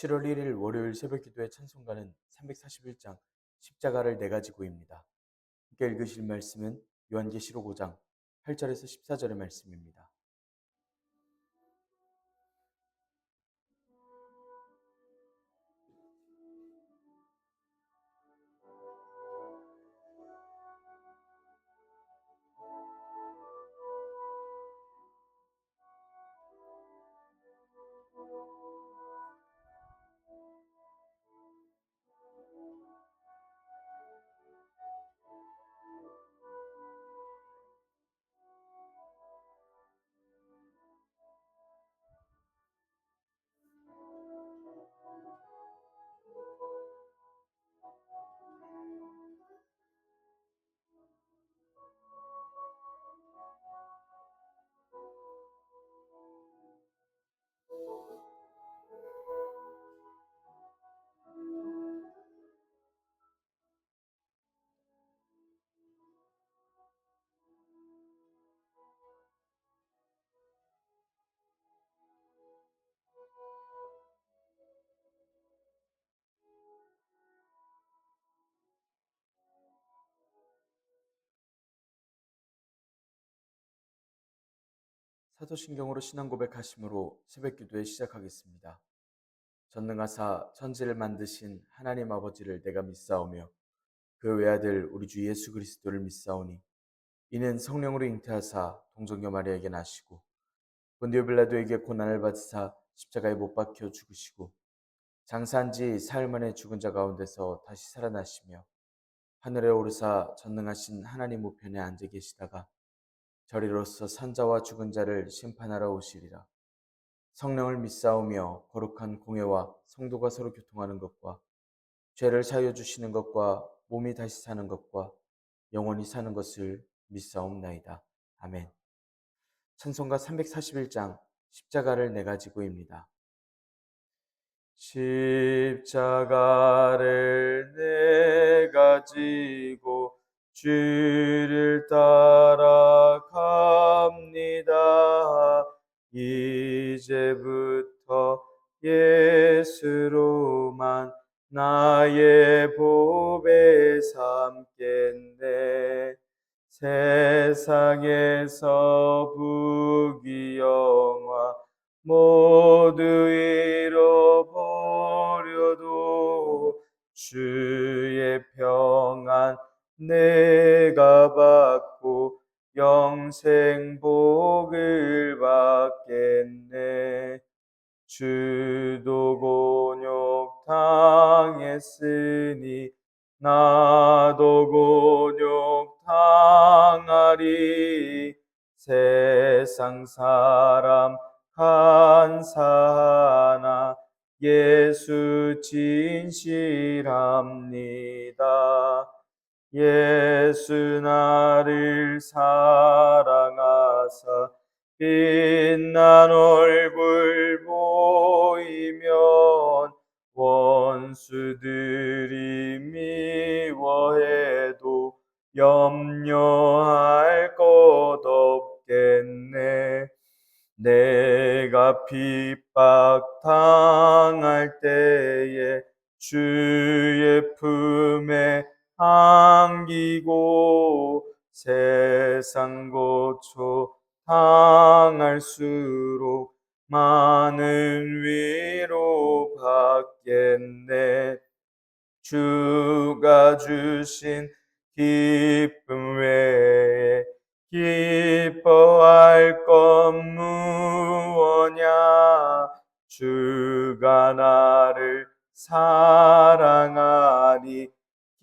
7월 1일 월요일 새벽 기도의 찬송가는 341장 십자가를 내가 지고입니다. 함께 읽으실 말씀은 요한계시록 5장 8절에서 14절의 말씀입니다. 사도신경으로 신앙 고백하심으로 새벽 기도에 시작하겠습니다. 전능하사 천지를 만드신 하나님 아버지를 내가 믿사오며 그 외아들 우리 주 예수 그리스도를 믿사오니 이는 성령으로 잉태하사 동정녀 마리아에게 나시고 본디오 빌라도에게 고난을 받으사 십자가에 못 박혀 죽으시고 장사한 지 사흘 만에 죽은 자 가운데서 다시 살아나시며 하늘에 오르사 전능하신 하나님 우편에 앉아 계시다가 저리로서 산자와 죽은 자를 심판하러 오시리라. 성령을 믿사오며 거룩한 공회와 성도가 서로 교통하는 것과 죄를 사여 주시는 것과 몸이 다시 사는 것과 영원히 사는 것을 믿사옵나이다. 아멘. 찬송가 341장 십자가를 내가 지고입니다. 십자가를 내가 지고 주를 따라갑니다. 이제부터 예수로만 나의 보배 삼겠네. 세상에서 부귀영화 모두 잃어버려도 주의 평안 내가 받고 영생 복을 받겠네. 주도 곤욕 당했으니 나도 곤욕 당하리. 세상 사람 간사하나 예수 진실합니다. 예수 나를 사랑하사 빛난 얼굴 보이면 원수들이 미워해도 염려할 것 없겠네. 내가 핍박 당할 때에 주의 품에 안기고 세상 고초 당할수록 많은 위로 받겠네. 주가 주신 기쁨 외에 기뻐할 것 무엇냐. 주가 나를 사랑하니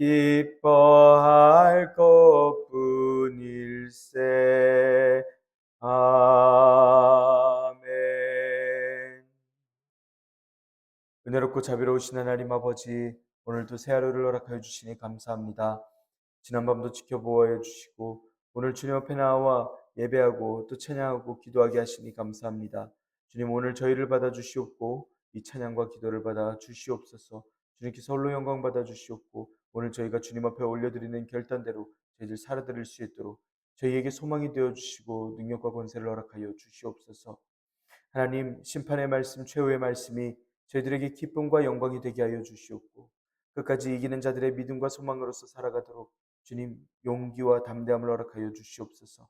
기뻐할 것뿐일세. 아멘. 은혜롭고 자비로우신 하나님 아버지, 오늘도 새 하루를 허락하여 주시니 감사합니다. 지난밤도 지켜보아 주시고 오늘 주님 앞에 나와 예배하고 또 찬양하고 기도하게 하시니 감사합니다. 주님, 오늘 저희를 받아 주시옵고 이 찬양과 기도를 받아 주시옵소서. 주님께서 홀로 영광 받아 주시옵고 오늘 저희가 주님 앞에 올려드리는 결단대로 저희들 살아드릴 수 있도록 저희에게 소망이 되어 주시고 능력과 권세를 허락하여 주시옵소서. 하나님, 심판의 말씀, 최후의 말씀이 저희들에게 기쁨과 영광이 되게 하여 주시옵고 끝까지 이기는 자들의 믿음과 소망으로서 살아가도록 주님 용기와 담대함을 허락하여 주시옵소서.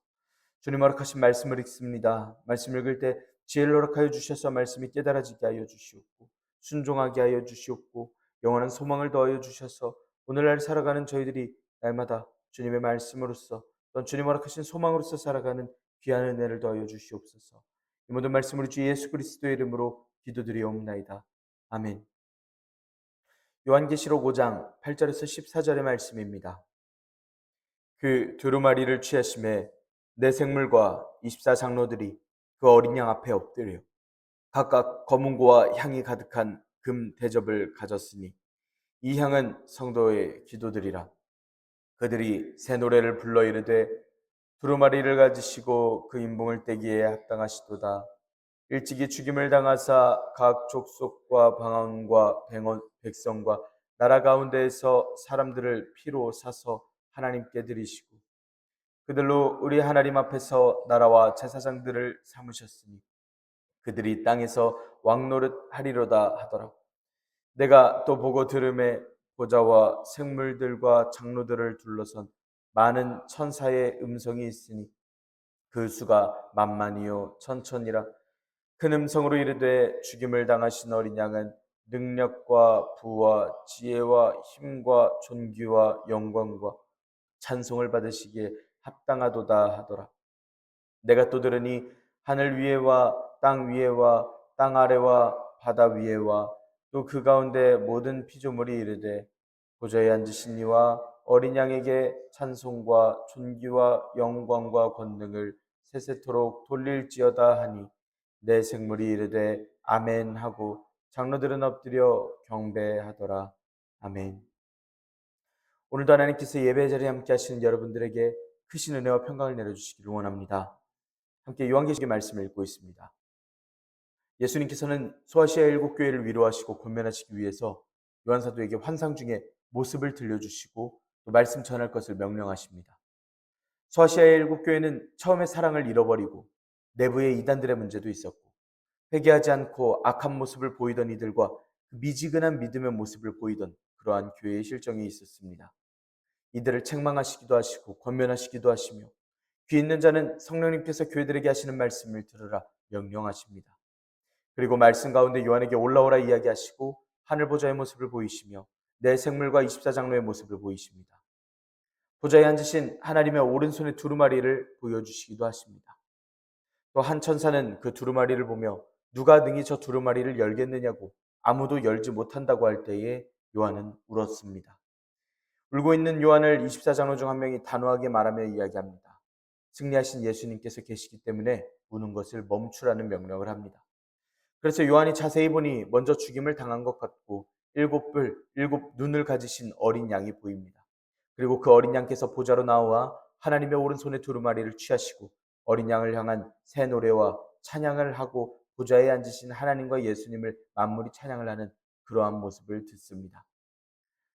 주님 허락하신 말씀을 읽습니다. 말씀 읽을 때 지혜를 허락하여 주셔서 말씀이 깨달아지게 하여 주시옵고 순종하게 하여 주시옵고 영원한 소망을 더하여 주셔서 오늘날 살아가는 저희들이 날마다 주님의 말씀으로써 또 주님 허락하신 소망으로서 살아가는 귀한 은혜를 더하여 주시옵소서. 이 모든 말씀을 주 예수 그리스도의 이름으로 기도드리옵나이다. 아멘. 요한계시록 5장 8절에서 14절의 말씀입니다. 그 두루마리를 취하심에 내 생물과 24장로들이 그 어린 양 앞에 엎드려 각각 검은고와 향이 가득한 금 대접을 가졌으니 이 향은 성도의 기도들이라. 그들이 새 노래를 불러 이르되 두루마리를 가지시고 그 인봉을 떼기에 합당하시도다. 일찍이 죽임을 당하사 각 족속과 방언과 백성과 나라 가운데에서 사람들을 피로 사서 하나님께 드리시고 그들로 우리 하나님 앞에서 나라와 제사장들을 삼으셨으니 그들이 땅에서 왕노릇 하리로다 하더라. 내가 또 보고 들음에 보좌와 생물들과 장로들을 둘러선 많은 천사의 음성이 있으니 그 수가 만만이요 천천이라. 큰 음성으로 이르되 죽임을 당하신 어린 양은 능력과 부와 지혜와 힘과 존귀와 영광과 찬송을 받으시기에 합당하도다 하더라. 내가 또 들으니 하늘 위에와 땅 위에와 땅 아래와 바다 위에와 또 그 가운데 모든 피조물이 이르되 보좌에 앉으신 이와 어린 양에게 찬송과 존귀와 영광과 권능을 세세토록 돌릴지어다 하니 내 생물이 이르되 아멘 하고 장로들은 엎드려 경배하더라. 아멘. 오늘도 하나님께서 예배 자리에 함께 하시는 여러분들에게 크신 은혜와 평강을 내려주시기를 원합니다. 함께 요한계시록의 말씀을 읽고 있습니다. 예수님께서는 소아시아 7교회를 위로하시고 권면하시기 위해서 요한사도에게 환상 중에 모습을 들려주시고 또 말씀 전할 것을 명령하십니다. 소아시아의 7교회는 처음에 사랑을 잃어버리고 내부의 이단들의 문제도 있었고 회개하지 않고 악한 모습을 보이던 이들과 미지근한 믿음의 모습을 보이던 그러한 교회의 실정이 있었습니다. 이들을 책망하시기도 하시고 권면하시기도 하시며 귀 있는 자는 성령님께서 교회들에게 하시는 말씀을 들으라 명령하십니다. 그리고 말씀 가운데 요한에게 올라오라 이야기하시고 하늘 보좌의 모습을 보이시며 내 생물과 24장로의 모습을 보이십니다. 보좌에 앉으신 하나님의 오른손의 두루마리를 보여주시기도 하십니다. 또 한 천사는 그 두루마리를 보며 누가 능히 저 두루마리를 열겠느냐고 아무도 열지 못한다고 할 때에 요한은 울었습니다. 울고 있는 요한을 24장로 중 한 명이 단호하게 말하며 이야기합니다. 승리하신 예수님께서 계시기 때문에 우는 것을 멈추라는 명령을 합니다. 그래서 요한이 자세히 보니 먼저 죽임을 당한 것 같고 7뿔, 7눈을 가지신 어린 양이 보입니다. 그리고 그 어린 양께서 보좌로 나와 하나님의 오른손에 두루마리를 취하시고 어린 양을 향한 새 노래와 찬양을 하고 보좌에 앉으신 하나님과 예수님을 만물이 찬양을 하는 그러한 모습을 듣습니다.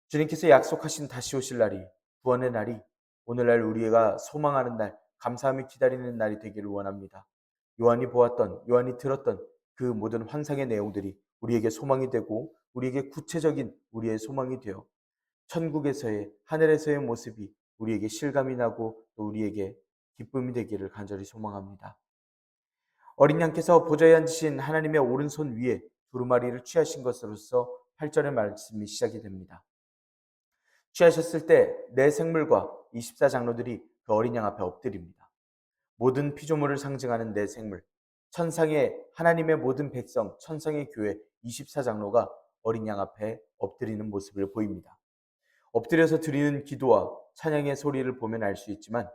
주님께서 약속하신 다시 오실 날이, 구원의 날이 오늘날 우리가 소망하는 날, 감사하며 기다리는 날이 되기를 원합니다. 요한이 보았던, 요한이 들었던 그 모든 환상의 내용들이 우리에게 소망이 되고 우리에게 구체적인 우리의 소망이 되어 천국에서의, 하늘에서의 모습이 우리에게 실감이 나고 또 우리에게 기쁨이 되기를 간절히 소망합니다. 어린 양께서 보좌에 앉으신 하나님의 오른손 위에 두루마리를 취하신 것으로서 8절의 말씀이 시작이 됩니다. 취하셨을 때 내 생물과 24장로들이 그 어린 양 앞에 엎드립니다. 모든 피조물을 상징하는 내 생물, 천상의 하나님의 모든 백성, 천상의 교회 24장로가 어린 양 앞에 엎드리는 모습을 보입니다. 엎드려서 드리는 기도와 찬양의 소리를 보면 알 수 있지만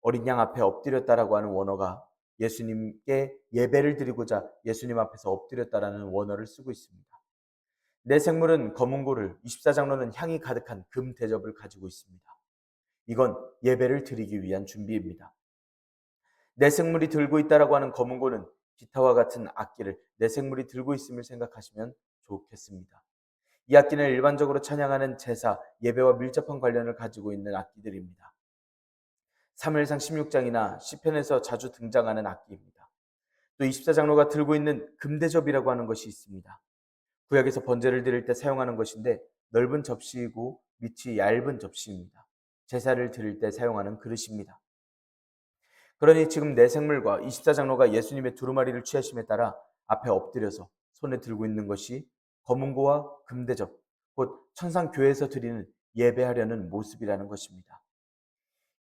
어린 양 앞에 엎드렸다라고 하는 원어가 예수님께 예배를 드리고자 예수님 앞에서 엎드렸다라는 원어를 쓰고 있습니다. 내 생물은 검은고를, 24장로는 향이 가득한 금 대접을 가지고 있습니다. 이건 예배를 드리기 위한 준비입니다. 내 생물이 들고 있다라고 하는 검은고는 기타와 같은 악기를 내 생물이 들고 있음을 생각하시면 좋겠습니다. 이 악기는 일반적으로 찬양하는 제사, 예배와 밀접한 관련을 가지고 있는 악기들입니다. 사무엘상 16장이나 시편에서 자주 등장하는 악기입니다. 또 24장로가 들고 있는 금대접이라고 하는 것이 있습니다. 구약에서 번제를 드릴 때 사용하는 것인데 넓은 접시이고 밑이 얇은 접시입니다. 제사를 드릴 때 사용하는 그릇입니다. 그러니 지금 내 생물과 24장로가 예수님의 두루마리를 취하심에 따라 앞에 엎드려서 손에 들고 있는 것이 검은고와 금대접, 곧 천상교회에서 드리는 예배하려는 모습이라는 것입니다.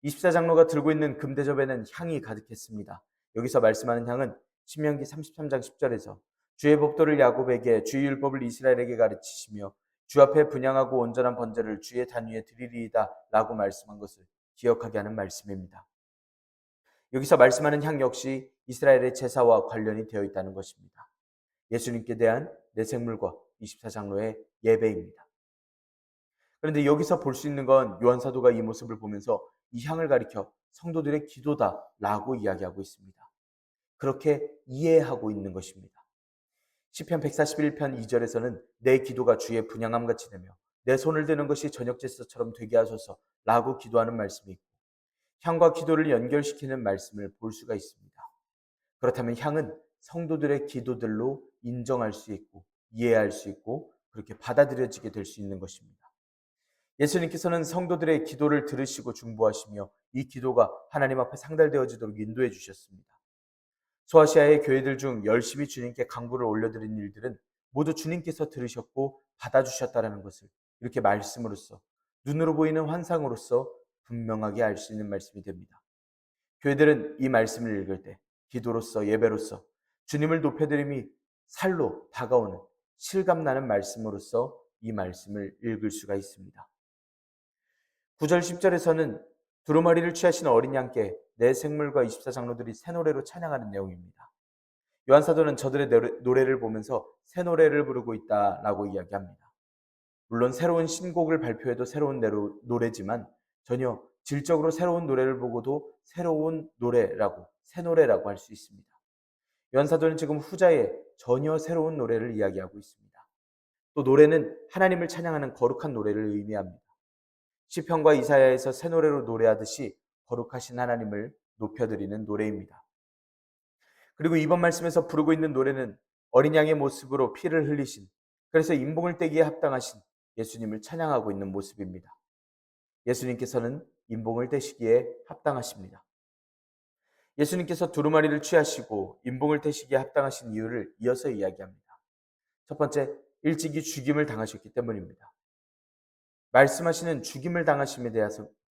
24장로가 들고 있는 금대접에는 향이 가득했습니다. 여기서 말씀하는 향은 신명기 33장 10절에서 주의 법도를 야곱에게 주의 율법을 이스라엘에게 가르치시며 주 앞에 분향하고 온전한 번제를 주의 단 위에 드리리이다 라고 말씀한 것을 기억하게 하는 말씀입니다. 여기서 말씀하는 향 역시 이스라엘의 제사와 관련이 되어 있다는 것입니다. 예수님께 대한 내 생물과 24장로의 예배입니다. 그런데 여기서 볼 수 있는 건 요한 사도가 이 모습을 보면서 이 향을 가리켜 성도들의 기도다라고 이야기하고 있습니다. 그렇게 이해하고 있는 것입니다. 시편 141편 2절에서는 내 기도가 주의 분향함 같이 되며 내 손을 드는 것이 저녁 제사처럼 되게 하소서라고 기도하는 말씀이 있고 향과 기도를 연결시키는 말씀을 볼 수가 있습니다. 그렇다면 향은 성도들의 기도들로 인정할 수 있고 이해할 수 있고 그렇게 받아들여지게 될 수 있는 것입니다. 예수님께서는 성도들의 기도를 들으시고 중보하시며 이 기도가 하나님 앞에 상달되어지도록 인도해 주셨습니다. 소아시아의 교회들 중 열심히 주님께 간구를 올려드린 일들은 모두 주님께서 들으셨고 받아주셨다는 것을 이렇게 말씀으로써 눈으로 보이는 환상으로서 분명하게 알 수 있는 말씀이 됩니다. 교회들은 이 말씀을 읽을 때 기도로서 예배로서 주님을 높여드림이 살로 다가오는 실감나는 말씀으로서 이 말씀을 읽을 수가 있습니다. 9절 10절에서는 두루마리를 취하신 어린 양께 내 생물과 24장로들이 새 노래로 찬양하는 내용입니다. 요한사도는 저들의 노래를 보면서 새 노래를 부르고 있다라고 이야기합니다. 물론 새로운 신곡을 발표해도 새로운 노래지만 전혀 질적으로 새로운 노래를 보고도 새로운 노래라고 새 노래라고 할 수 있습니다. 요한사도는 지금 후자에 전혀 새로운 노래를 이야기하고 있습니다. 또 노래는 하나님을 찬양하는 거룩한 노래를 의미합니다. 시편과 이사야에서 새 노래로 노래하듯이 거룩하신 하나님을 높여드리는 노래입니다. 그리고 이번 말씀에서 부르고 있는 노래는 어린 양의 모습으로 피를 흘리신, 그래서 인봉을 떼기에 합당하신 예수님을 찬양하고 있는 모습입니다. 예수님께서는 인봉을 떼시기에 합당하십니다. 예수님께서 두루마리를 취하시고 인봉을 떼시기에 합당하신 이유를 이어서 이야기합니다. 첫 번째, 일찍이 죽임을 당하셨기 때문입니다. 말씀하시는 죽임을 당하심에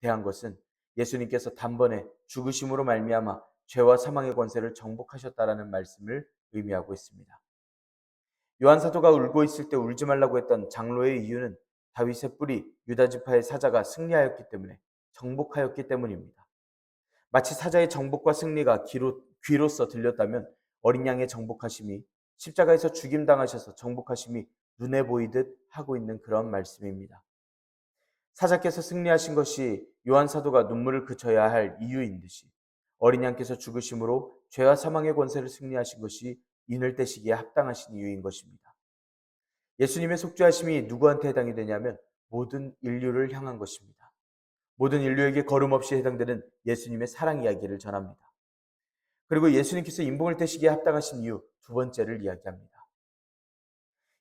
대한 것은 예수님께서 단번에 죽으심으로 말미암아 죄와 사망의 권세를 정복하셨다라는 말씀을 의미하고 있습니다. 요한 사도가 울고 있을 때 울지 말라고 했던 장로의 이유는 다윗의 뿌리 유다 지파의 사자가 승리하였기 때문에 정복하였기 때문입니다. 마치 사자의 정복과 승리가 귀로서 들렸다면 어린 양의 정복하심이 십자가에서 죽임당하셔서 정복하심이 눈에 보이듯 하고 있는 그런 말씀입니다. 사자께서 승리하신 것이 요한 사도가 눈물을 그쳐야 할 이유인 듯이 어린 양께서 죽으심으로 죄와 사망의 권세를 승리하신 것이 인을 떼시기에 합당하신 이유인 것입니다. 예수님의 속죄하심이 누구한테 해당이 되냐면 모든 인류를 향한 것입니다. 모든 인류에게 거름 없이 해당되는 예수님의 사랑 이야기를 전합니다. 그리고 예수님께서 인봉을 떼시기에 합당하신 이유 두 번째를 이야기합니다.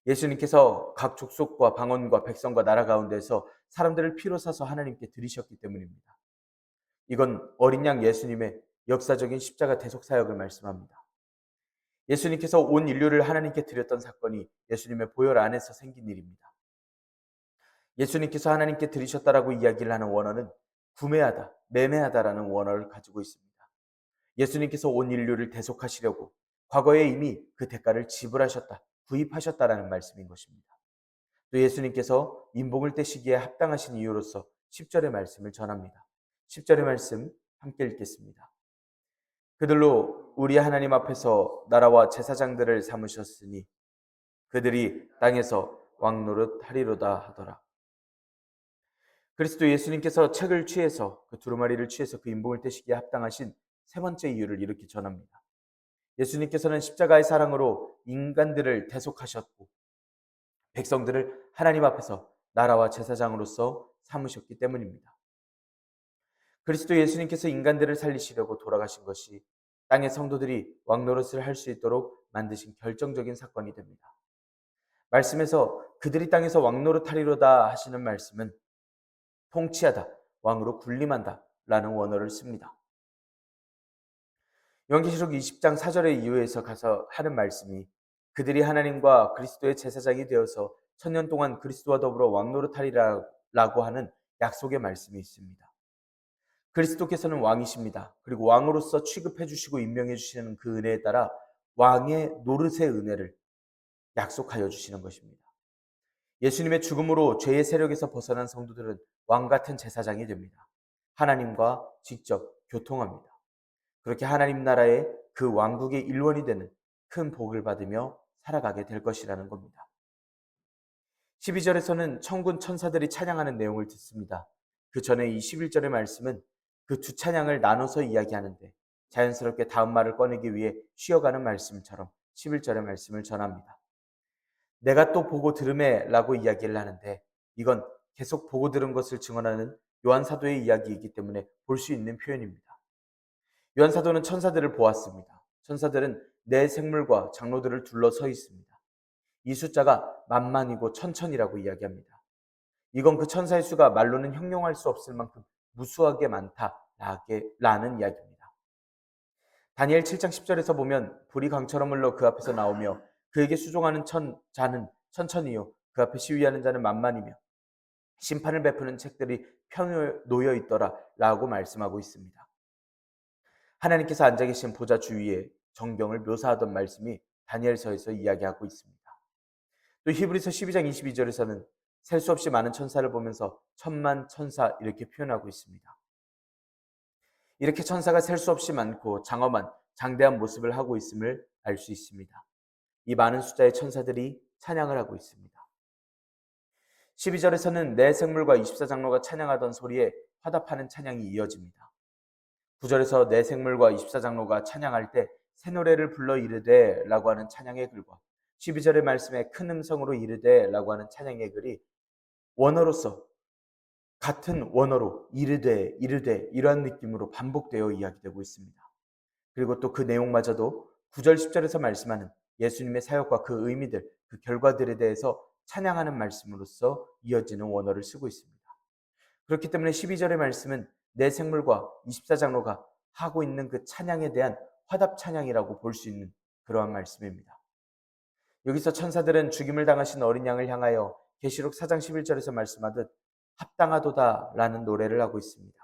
예수님께서 각 족속과 방언과 백성과 나라 가운데서 사람들을 피로 사서 하나님께 드리셨기 때문입니다. 이건 어린 양 예수님의 역사적인 십자가 대속 사역을 말씀합니다. 예수님께서 온 인류를 하나님께 드렸던 사건이 예수님의 보혈 안에서 생긴 일입니다. 예수님께서 하나님께 드리셨다라고 이야기를 하는 원어는 구매하다, 매매하다라는 원어를 가지고 있습니다. 예수님께서 온 인류를 대속하시려고 과거에 이미 그 대가를 지불하셨다, 구입하셨다라는 말씀인 것입니다. 또 예수님께서 인봉을 떼시기에 합당하신 이유로서 10절의 말씀을 전합니다. 10절의 말씀 함께 읽겠습니다. 그들로 우리 하나님 앞에서 나라와 제사장들을 삼으셨으니 그들이 땅에서 왕노릇 하리로다 하더라. 그리스도 예수님께서 책을 취해서 그 두루마리를 취해서 그 인봉을 떼시기에 합당하신 세 번째 이유를 이렇게 전합니다. 예수님께서는 십자가의 사랑으로 인간들을 대속하셨고 백성들을 하나님 앞에서 나라와 제사장으로서 삼으셨기 때문입니다. 그리스도 예수님께서 인간들을 살리시려고 돌아가신 것이 땅의 성도들이 왕노릇을 할 수 있도록 만드신 결정적인 사건이 됩니다. 말씀에서 그들이 땅에서 왕노릇하리로다 하시는 말씀은 통치하다, 왕으로 군림한다 라는 원어를 씁니다. 요한계시록 20장 4절의 이유에서 가서 하는 말씀이 그들이 하나님과 그리스도의 제사장이 되어서 천년 동안 그리스도와 더불어 왕노릇하리라고 하는 약속의 말씀이 있습니다. 그리스도께서는 왕이십니다. 그리고 왕으로서 취급해 주시고 임명해 주시는 그 은혜에 따라 왕의 노릇의 은혜를 약속하여 주시는 것입니다. 예수님의 죽음으로 죄의 세력에서 벗어난 성도들은 왕 같은 제사장이 됩니다. 하나님과 직접 교통합니다. 그렇게 하나님 나라의 그 왕국의 일원이 되는 큰 복을 받으며 살아가게 될 것이라는 겁니다. 12절에서는 천군 천사들이 찬양하는 내용을 듣습니다. 그 전에 이 11절의 말씀은 그 두 찬양을 나눠서 이야기하는데 자연스럽게 다음 말을 꺼내기 위해 쉬어가는 말씀처럼 11절의 말씀을 전합니다. 내가 또 보고 들으매 라고 이야기를 하는데 이건 계속 보고 들은 것을 증언하는 요한사도의 이야기이기 때문에 볼 수 있는 표현입니다. 요한사도는 천사들을 보았습니다. 천사들은 네 생물과 장로들을 둘러서 있습니다. 이 숫자가 만만이고 천천이라고 이야기합니다. 이건 그 천사의 수가 말로는 형용할 수 없을 만큼 무수하게 많다라는 이야기입니다. 다니엘 7장 10절에서 보면 불이 강처럼 흘러 그 앞에서 나오며 그에게 수종하는 자는 천천히요 그 앞에 시위하는 자는 만만이며 심판을 베푸는 책들이 펴 놓여 있더라 라고 말씀하고 있습니다. 하나님께서 앉아 계신 보좌 주위에 정경을 묘사하던 말씀이 다니엘서에서 이야기하고 있습니다. 또 히브리서 12장 22절에서는 셀 수 없이 많은 천사를 보면서 천만 천사 이렇게 표현하고 있습니다. 이렇게 천사가 셀 수 없이 많고 장엄한 장대한 모습을 하고 있음을 알 수 있습니다. 이 많은 숫자의 천사들이 찬양을 하고 있습니다. 12절에서는 네 생물과 24장로가 찬양하던 소리에 화답하는 찬양이 이어집니다. 9절에서 네 생물과 24장로가 찬양할 때 새 노래를 불러 이르되 라고 하는 찬양의 글과 12절의 말씀에 큰 음성으로 이르되 라고 하는 찬양의 글이 원어로서 같은 원어로 이르되 이러한 느낌으로 반복되어 이야기되고 있습니다. 그리고 또 그 내용마저도 9절 10절에서 말씀하는 예수님의 사역과 그 의미들, 그 결과들에 대해서 찬양하는 말씀으로써 이어지는 원어를 쓰고 있습니다. 그렇기 때문에 12절의 말씀은 내 생물과 24장로가 하고 있는 그 찬양에 대한 화답 찬양이라고 볼 수 있는 그러한 말씀입니다. 여기서 천사들은 죽임을 당하신 어린 양을 향하여 계시록 4장 11절에서 말씀하듯 합당하도다라는 노래를 하고 있습니다.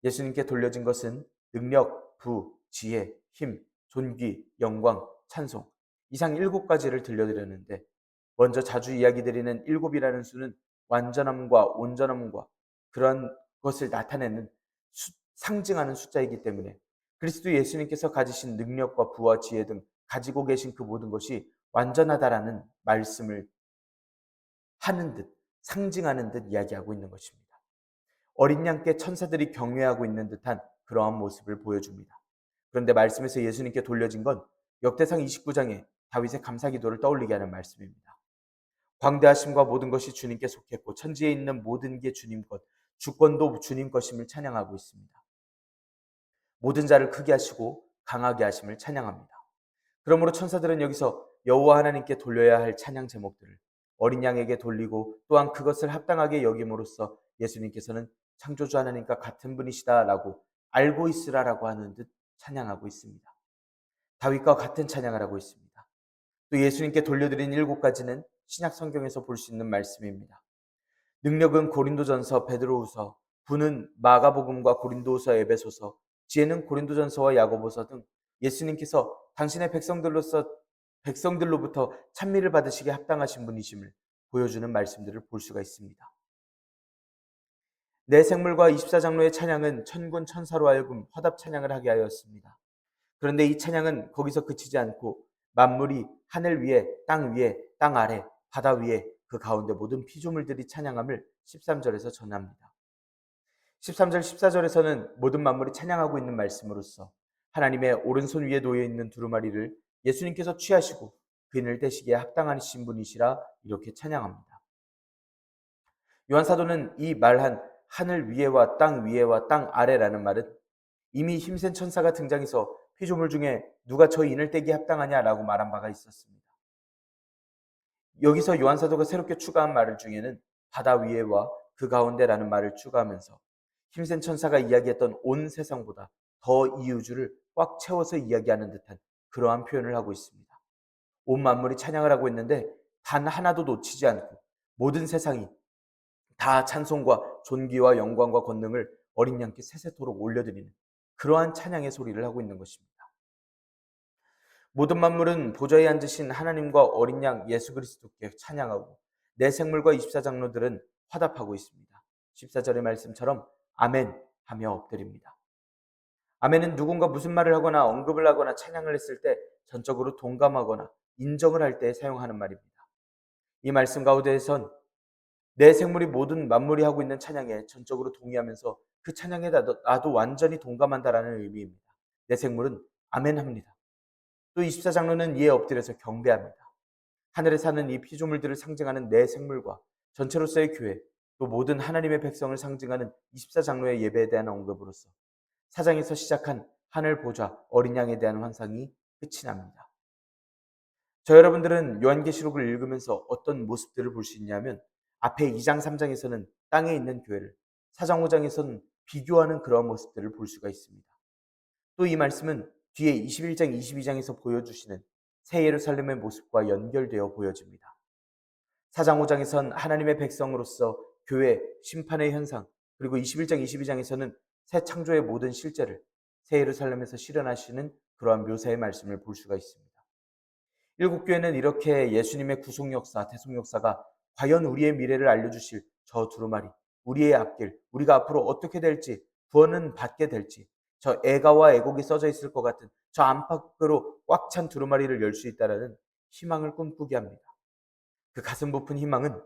예수님께 돌려진 것은 능력, 부, 지혜, 힘, 존귀, 영광, 찬송 이상 7가지를 들려드렸는데 먼저 자주 이야기드리는 7이라는 수는 완전함과 온전함과 그런 것을 나타내는 상징하는 숫자이기 때문에 그리스도 예수님께서 가지신 능력과 부와 지혜 등 가지고 계신 그 모든 것이 완전하다라는 말씀을 하는 듯 상징하는 듯 이야기하고 있는 것입니다. 어린 양께 천사들이 경외하고 있는 듯한 그러한 모습을 보여줍니다. 그런데 말씀에서 예수님께 돌려진 건 역대상 29장에 다윗의 감사기도를 떠올리게 하는 말씀입니다. 광대하심과 모든 것이 주님께 속했고 천지에 있는 모든 게 주님 것, 주권도 주님 것임을 찬양하고 있습니다. 모든 자를 크게 하시고 강하게 하심을 찬양합니다. 그러므로 천사들은 여기서 여호와 하나님께 돌려야 할 찬양 제목들을 어린 양에게 돌리고 또한 그것을 합당하게 여김으로써 예수님께서는 창조주 하나님과 같은 분이시다라고 알고 있으라라고 하는 듯 찬양하고 있습니다. 다윗과 같은 찬양을 하고 있습니다. 또 예수님께 돌려드린 7가지는 신약 성경에서 볼 수 있는 말씀입니다. 능력은 고린도전서, 베드로후서, 부는 마가복음과 고린도후서, 에베소서, 지혜는 고린도전서와 야고보서 등 예수님께서 당신의 백성들로부터 찬미를 받으시기에 합당하신 분이심을 보여주는 말씀들을 볼 수가 있습니다. 내 생물과 24장로의 찬양은 천군 천사로 하여금 화답 찬양을 하게 하였습니다. 그런데 이 찬양은 거기서 그치지 않고 만물이 하늘 위에, 땅 아래, 바다 위에 그 가운데 모든 피조물들이 찬양함을 13절에서 전합니다. 13절, 14절에서는 모든 만물이 찬양하고 있는 말씀으로써 하나님의 오른손 위에 놓여 있는 두루마리를 예수님께서 취하시고 그인을 떼시기에 합당하신 분이시라 이렇게 찬양합니다. 요한사도는 이 말한 하늘 위에와 땅 아래라는 말은 이미 힘센 천사가 등장해서 피조물 중에 누가 저 인을 떼기에 합당하냐라고 말한 바가 있었습니다. 여기서 요한 사도가 새롭게 추가한 말 중에는 바다 위에와 그 가운데라는 말을 추가하면서 힘센 천사가 이야기했던 온 세상보다 더 이 우주를 꽉 채워서 이야기하는 듯한 그러한 표현을 하고 있습니다. 온 만물이 찬양을 하고 있는데 단 하나도 놓치지 않고 모든 세상이 다 찬송과 존귀와 영광과 권능을 어린 양께 세세토록 올려드리는 그러한 찬양의 소리를 하고 있는 것입니다. 모든 만물은 보좌에 앉으신 하나님과 어린 양 예수 그리스도께 찬양하고 내 생물과 24장로들은 화답하고 있습니다. 14절의 말씀처럼 아멘 하며 엎드립니다. 아멘은 누군가 무슨 말을 하거나 언급을 하거나 찬양을 했을 때 전적으로 동감하거나 인정을 할 때 사용하는 말입니다. 이 말씀 가운데에선 내 생물이 모든 만물이 하고 있는 찬양에 전적으로 동의하면서 그 찬양에 나도 완전히 동감한다라는 의미입니다. 내 생물은 아멘합니다. 또 24장로는 이에 엎드려서 경배합니다. 하늘에 사는 이 피조물들을 상징하는 내 생물과 전체로서의 교회, 또 모든 하나님의 백성을 상징하는 24장로의 예배에 대한 언급으로서 사장에서 시작한 하늘 보좌 어린 양에 대한 환상이 끝이 납니다. 저 여러분들은 요한계시록을 읽으면서 어떤 모습들을 볼 수 있냐면 앞에 2장 3장에서는 땅에 있는 교회를 4장 5장에서는 비교하는 그러한 모습들을 볼 수가 있습니다. 또 이 말씀은 뒤에 21장 22장에서 보여주시는 새 예루살렘의 모습과 연결되어 보여집니다. 4장 5장에선 하나님의 백성으로서 교회 심판의 현상, 그리고 21장 22장에서는 새 창조의 모든 실제를 새 예루살렘에서 실현하시는 그러한 묘사의 말씀을 볼 수가 있습니다. 일곱 교회는 이렇게 예수님의 구속 역사, 대속 역사가 과연 우리의 미래를 알려주실 저 두루마리, 우리의 앞길, 우리가 앞으로 어떻게 될지, 구원은 받게 될지, 저 애가와 애곡이 써져 있을 것 같은 저 안팎으로 꽉 찬 두루마리를 열 수 있다라는 희망을 꿈꾸게 합니다. 그 가슴 부푼 희망은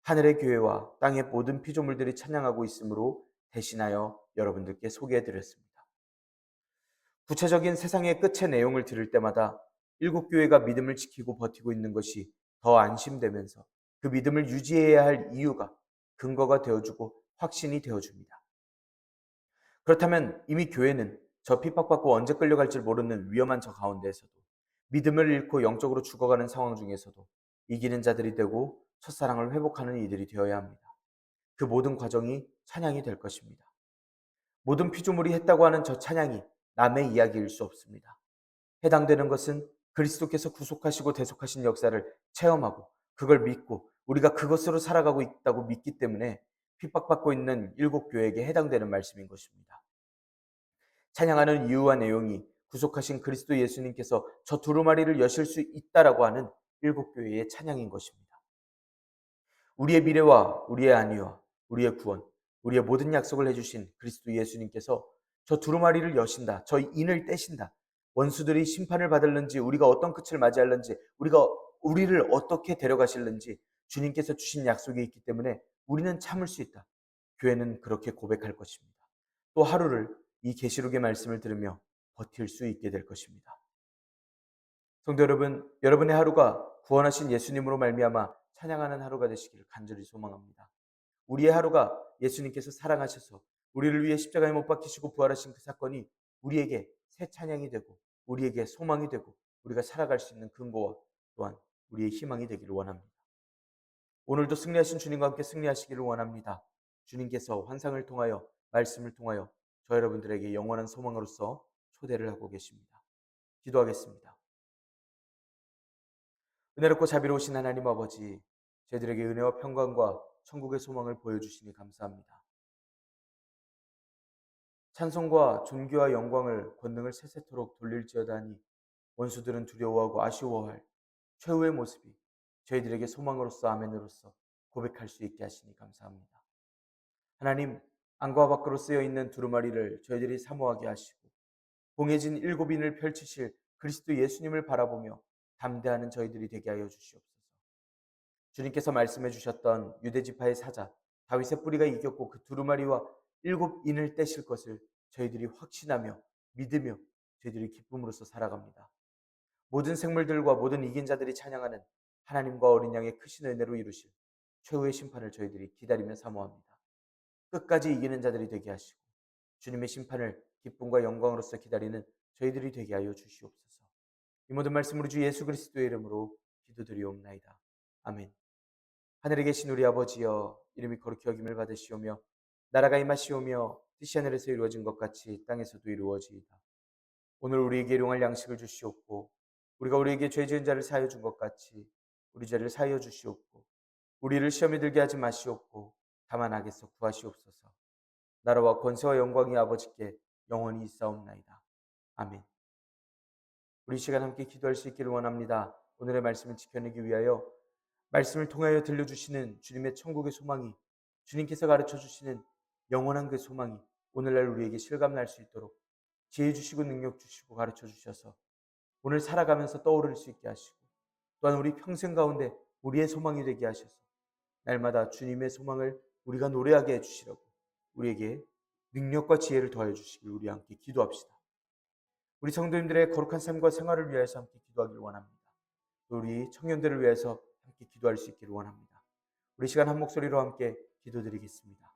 하늘의 교회와 땅의 모든 피조물들이 찬양하고 있으므로 대신하여 여러분들께 소개해드렸습니다. 구체적인 세상의 끝의 내용을 들을 때마다 일곱 교회가 믿음을 지키고 버티고 있는 것이 더 안심되면서 그 믿음을 유지해야 할 이유가 근거가 되어주고 확신이 되어줍니다. 그렇다면 이미 교회는 저 핍박받고 언제 끌려갈지 모르는 위험한 저 가운데에서도 믿음을 잃고 영적으로 죽어가는 상황 중에서도 이기는 자들이 되고 첫사랑을 회복하는 이들이 되어야 합니다. 그 모든 과정이 찬양이 될 것입니다. 모든 피조물이 했다고 하는 저 찬양이 남의 이야기일 수 없습니다. 해당되는 것은 그리스도께서 구속하시고 대속하신 역사를 체험하고 그걸 믿고 우리가 그것으로 살아가고 있다고 믿기 때문에 핍박받고 있는 일곱 교회에게 해당되는 말씀인 것입니다. 찬양하는 이유와 내용이 구속하신 그리스도 예수님께서 저 두루마리를 여실 수 있다라고 하는 일곱 교회의 찬양인 것입니다. 우리의 미래와 우리의 안위와 우리의 구원, 우리의 모든 약속을 해주신 그리스도 예수님께서 저 두루마리를 여신다. 저 인을 떼신다. 원수들이 심판을 받을는지 우리가 어떤 끝을 맞이할는지 우리를 어떻게 데려가실는지 주님께서 주신 약속이 있기 때문에 우리는 참을 수 있다. 교회는 그렇게 고백할 것입니다. 또 하루를 이 계시록의 말씀을 들으며 버틸 수 있게 될 것입니다. 성도 여러분, 여러분의 하루가 구원하신 예수님으로 말미암아 찬양하는 하루가 되시기를 간절히 소망합니다. 우리의 하루가 예수님께서 사랑하셔서 우리를 위해 십자가에 못 박히시고 부활하신 그 사건이 우리에게 새 찬양이 되고 우리에게 소망이 되고 우리가 살아갈 수 있는 근거와 또한 우리의 희망이 되기를 원합니다. 오늘도 승리하신 주님과 함께 승리하시기를 원합니다. 주님께서 환상을 통하여 말씀을 통하여 저 여러분들에게 영원한 소망으로서 초대를 하고 계십니다. 기도하겠습니다. 은혜롭고 자비로우신 하나님 아버지, 저희들에게 은혜와 평강과 천국의 소망을 보여주시니 감사합니다. 찬송과 존귀와 영광을 권능을 세세토록 돌릴지어다 하니 원수들은 두려워하고 아쉬워할 최후의 모습이 저희들에게 소망으로서 아멘으로서 고백할 수 있게 하시니 감사합니다. 하나님, 안과 밖으로 쓰여 있는 두루마리를 저희들이 사모하게 하시고 공해진 일곱 인을 펼치실 그리스도 예수님을 바라보며 담대하는 저희들이 되게 하여 주시옵소서. 주님께서 말씀해 주셨던 유대지파의 사자 다윗의 뿌리가 이겼고 그 두루마리와 일곱 인을 떼실 것을 저희들이 확신하며 믿으며 저희들이 기쁨으로써 살아갑니다. 모든 생물들과 모든 이긴 자들이 찬양하는 하나님과 어린 양의 크신 은혜로 이루실 최후의 심판을 저희들이 기다리며 사모합니다. 끝까지 이기는 자들이 되게 하시고 주님의 심판을 기쁨과 영광으로서 기다리는 저희들이 되게 하여 주시옵소서. 이 모든 말씀으로 주 예수 그리스도의 이름으로 기도드리옵나이다. 아멘. 하늘에 계신 우리 아버지여, 이름이 거룩히 여김을 받으시오며 나라가 임하시오며 뜻이 하늘에서 이루어진 것 같이 땅에서도 이루어지이다. 오늘 우리에게 일용할 양식을 주시옵고 우리가 우리에게 죄 지은 자를 사하여 준 것 같이 우리 죄를 사하여 주시옵고 우리를 시험에 들게 하지 마시옵고 다만 악에서 구하시옵소서. 나라와 권세와 영광이 아버지께 영원히 있사옵나이다. 아멘. 우리 이 시간 함께 기도할 수 있기를 원합니다. 오늘의 말씀을 지켜내기 위하여 말씀을 통하여 들려주시는 주님의 천국의 소망이, 주님께서 가르쳐 주시는 영원한 그 소망이 오늘날 우리에게 실감날 수 있도록 지혜 주시고 능력 주시고 가르쳐 주셔서 오늘 살아가면서 떠오를 수 있게 하시고, 또한 우리 평생 가운데 우리의 소망이 되게 하셔서 날마다 주님의 소망을 우리가 노래하게 해주시라고 우리에게 능력과 지혜를 더해 주시길 우리 함께 기도합시다. 우리 성도님들의 거룩한 삶과 생활을 위해서 함께 기도하기를 원합니다. 또 우리 청년들을 위해서 함께 기도할 수 있기를 원합니다. 우리 시간 한 목소리로 함께 기도드리겠습니다.